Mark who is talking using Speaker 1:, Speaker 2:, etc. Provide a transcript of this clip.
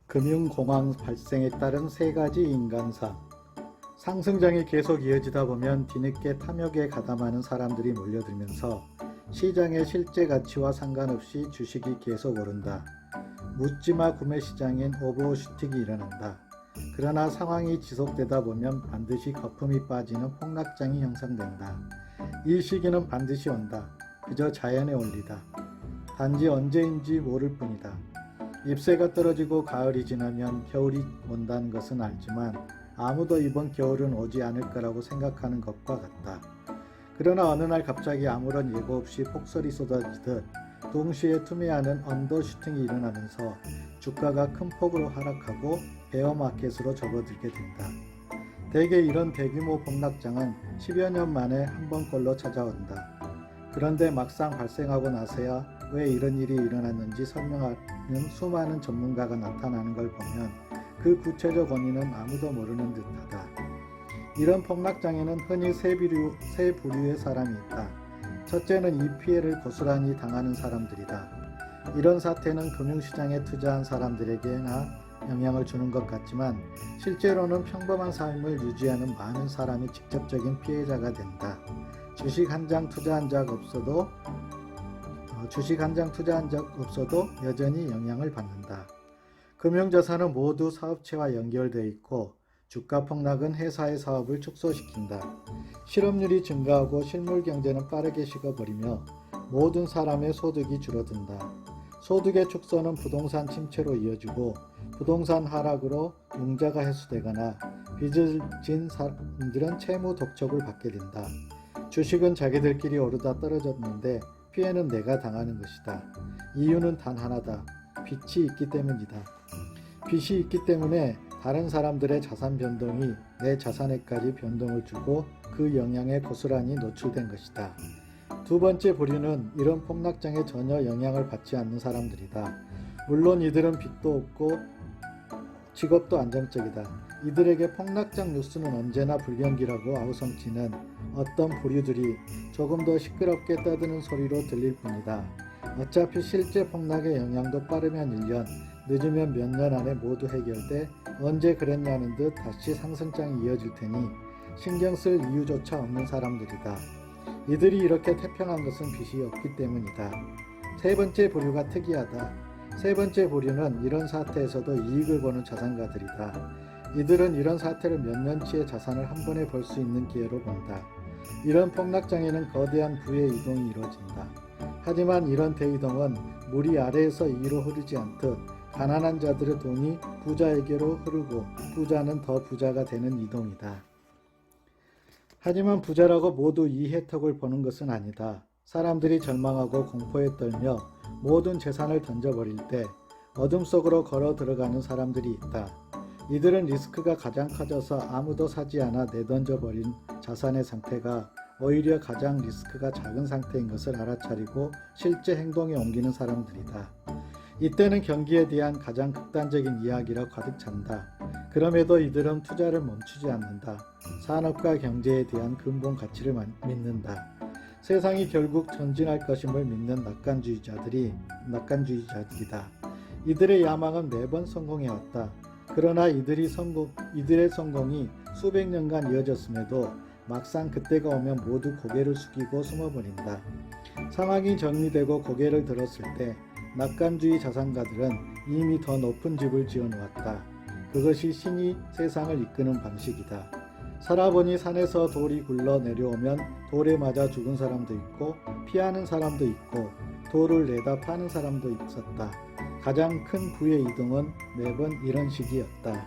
Speaker 1: 금융공황 발생에 따른 세 가지 인간사. 상승장이 계속 이어지다 보면 뒤늦게 탐욕에 가담하는 사람들이 몰려들면서 시장의 실제 가치와 상관없이 주식이 계속 오른다. 묻지마 구매 시장인 오버슈팅이 일어난다. 그러나 상황이 지속되다 보면 반드시 거품이 빠지는 폭락장이 형성된다. 이 시기는 반드시 온다. 그저 자연의 원리다. 단지 언제인지 모를 뿐이다. 잎새가 떨어지고 가을이 지나면 겨울이 온다는 것은 알지만 아무도 이번 겨울은 오지 않을 거라고 생각하는 것과 같다. 그러나 어느 날 갑자기 아무런 예고 없이 폭설이 쏟아지듯 동시에 투매하는 언더슈팅이 일어나면서 주가가 큰 폭으로 하락하고 베어마켓으로 접어들게 된다. 대개 이런 대규모 폭락장은 10여 년 만에 한 번꼴로 찾아온다. 그런데 막상 발생하고 나서야 왜 이런 일이 일어났는지 설명하는 수많은 전문가가 나타나는 걸 보면 그 구체적 원인은 아무도 모르는 듯하다. 이런 폭락장에는 흔히 세 부류의 사람이 있다. 첫째는 이 피해를 고스란히 당하는 사람들이다. 이런 사태는 금융시장에 투자한 사람들에게나 영향을 주는 것 같지만 실제로는 평범한 삶을 유지하는 많은 사람이 직접적인 피해자가 된다. 주식 한 장 투자한 적 없어도 여전히 영향을 받는다. 금융자산은 모두 사업체와 연결되어 있고 주가 폭락은 회사의 사업을 축소시킨다. 실업률이 증가하고 실물 경제는 빠르게 식어버리며 모든 사람의 소득이 줄어든다. 소득의 축소는 부동산 침체로 이어지고 부동산 하락으로 융자가 해소되거나 빚을 진 사람들은 채무 독촉을 받게 된다. 주식은 자기들끼리 오르다 떨어졌는데 피해는 내가 당하는 것이다. 이유는 단 하나다. 빚이 있기 때문이다. 빚이 있기 때문에 다른 사람들의 자산 변동이 내 자산에까지 변동을 주고 그 영향에 고스란히 노출된 것이다. 두 번째 부류는 이런 폭락장에 전혀 영향을 받지 않는 사람들이다. 물론 이들은 빚도 없고 직업도 안정적이다. 이들에게 폭락장 뉴스는 언제나 불경기라고 아우성치는 어떤 부류들이 조금 더 시끄럽게 떠드는 소리로 들릴 뿐이다. 어차피 실제 폭락의 영향도 빠르면 1년, 늦으면 몇 년 안에 모두 해결돼 언제 그랬냐는 듯 다시 상승장이 이어질 테니 신경 쓸 이유조차 없는 사람들이다. 이들이 이렇게 태평한 것은 빚이 없기 때문이다. 세 번째 부류가 특이하다. 세 번째 부류는 이런 사태에서도 이익을 보는 자산가들이다. 이들은 이런 사태를 몇 년치의 자산을 한 번에 벌 수 있는 기회로 본다. 이런 폭락장에는 거대한 부의 이동이 이루어진다. 하지만 이런 대이동은 물이 아래에서 위로 흐르지 않듯 가난한 자들의 돈이 부자에게로 흐르고 부자는 더 부자가 되는 이동이다. 하지만 부자라고 모두 이 혜택을 보는 것은 아니다. 사람들이 절망하고 공포에 떨며 모든 재산을 던져버릴 때 어둠 속으로 걸어 들어가는 사람들이 있다. 이들은 리스크가 가장 커져서 아무도 사지 않아 내던져버린 자산의 상태가 오히려 가장 리스크가 작은 상태인 것을 알아차리고 실제 행동에 옮기는 사람들이다. 이때는 경기에 대한 가장 극단적인 이야기라 가득 찬다. 그럼에도 이들은 투자를 멈추지 않는다. 산업과 경제에 대한 근본 가치를 믿는다. 세상이 결국 전진할 것임을 믿는 낙관주의자들이다. 이들의 야망은 매번 성공해왔다. 그러나 이들의 성공이 수백 년간 이어졌음에도 막상 그때가 오면 모두 고개를 숙이고 숨어버린다. 상황이 정리되고 고개를 들었을 때 낙관주의 자산가들은 이미 더 높은 집을 지어놓았다. 그것이 신이 세상을 이끄는 방식이다. 살아보니 산에서 돌이 굴러 내려오면 돌에 맞아 죽은 사람도 있고 피하는 사람도 있고 돌을 내다 파는 사람도 있었다. 가장 큰 부의 이동은 매번 이런 식이었다.